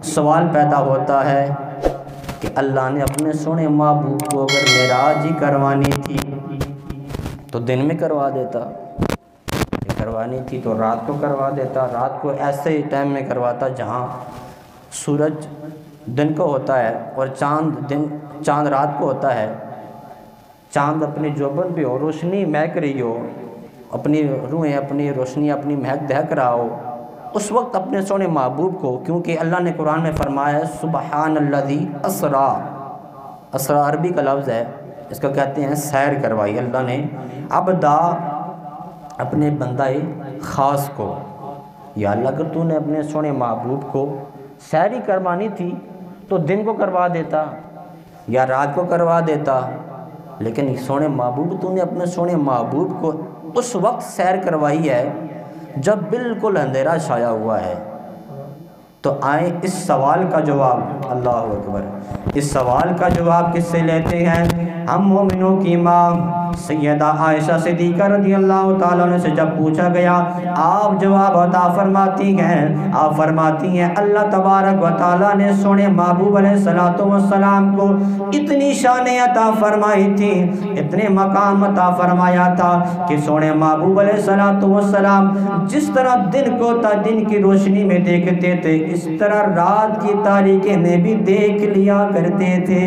سوال پیدا ہوتا ہے کہ اللہ نے اپنے سونے محبوب کو اگر معراج ہی کروانی تھی تو دن میں کروا دیتا، کروانی تھی تو رات کو کروا دیتا، رات کو ایسے ہی ٹائم میں کرواتا جہاں سورج دن کو ہوتا ہے اور چاند رات کو ہوتا ہے، چاند اپنی جوبن پہ ہو، روشنی مہک رہی ہو، اپنی روحیں اپنی روشنی اپنی مہک دہک رہا ہو، اس وقت اپنے سونے محبوب کو، کیونکہ اللہ نے قرآن میں فرمایا ہے سبحان الذی اسرا، اسرا عربی کا لفظ ہے، اس کو کہتے ہیں سیر کروائی اللہ نے عبدا، اپنے بندہ خاص کو۔ یا اللہ اگر تو نے اپنے سونے محبوب کو سیری کروانی تھی تو دن کو کروا دیتا یا رات کو کروا دیتا، لیکن سونے محبوب تو نے اپنے سونے محبوب کو اس وقت سیر کروائی ہے جب بالکل اندھیرا چھایا ہوا ہے۔ تو آئیں اس سوال کا جواب، اللہ اکبر، اس سوال کا جواب کس سے لیتے ہیں؟ ہم مومنوں کی ماں سیدہ عائشہ صدیقہ رضی اللہ تعالیٰ عنہ سے جب پوچھا گیا، آپ جواب عطا فرماتی ہیں، آپ فرماتی ہیں اللہ تبارک و تعالیٰ نے سونے محبوب علیہ السلام کو اتنی شان عطا فرمائی تھی، اتنے مقام عطا فرمایا تھا کہ سونے محبوب علیہ السلام جس طرح دن کو دن کی روشنی میں دیکھتے تھے، اس طرح رات کی تاریکی میں بھی دیکھ لیا کرتے تھے۔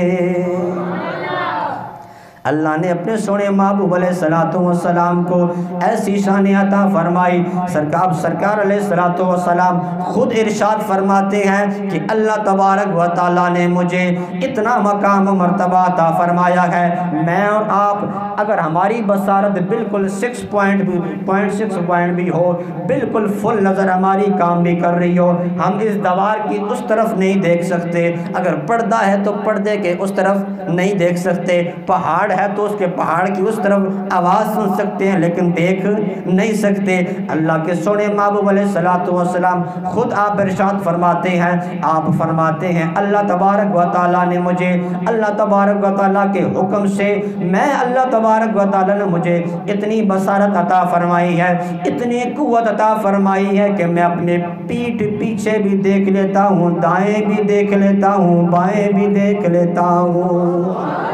اللہ نے اپنے سونے محبوب علیہ السلام کو ایسی شان عطا فرمائی، سرکار علیہ السلام خود ارشاد فرماتے ہیں کہ اللہ تبارک و تعالیٰ نے مجھے اتنا مقام و مرتبہ عطا فرمایا ہے، میں اور آپ اگر ہماری بصارت بالکل 6.6 بھی ہو، بالکل فل نظر ہماری کام بھی کر رہی ہو، ہم اس دیوار کی اس طرف نہیں دیکھ سکتے، اگر پردہ ہے تو پردے کے اس طرف نہیں دیکھ سکتے، پہاڑ ہے تو اس کے پہاڑ کی اس طرف آواز سن سکتے ہیں لیکن دیکھ نہیں سکتے۔ اللہ کے سونے محبوب علیہ السلام خود آپ ارشاد فرماتے ہیں، آپ فرماتے ہیں اللہ تبارک و تعالیٰ نے مجھے، اللہ تبارک و تعالیٰ کے حکم سے میں اللہ تبارک و تعالیٰ نے مجھے اتنی بصارت عطا فرمائی ہے، اتنی قوت عطا فرمائی ہے کہ میں اپنے پیٹھ پیچھے بھی دیکھ لیتا ہوں، دائیں بھی دیکھ لیتا ہوں، بائیں بھی دیکھ لیتا ہوں۔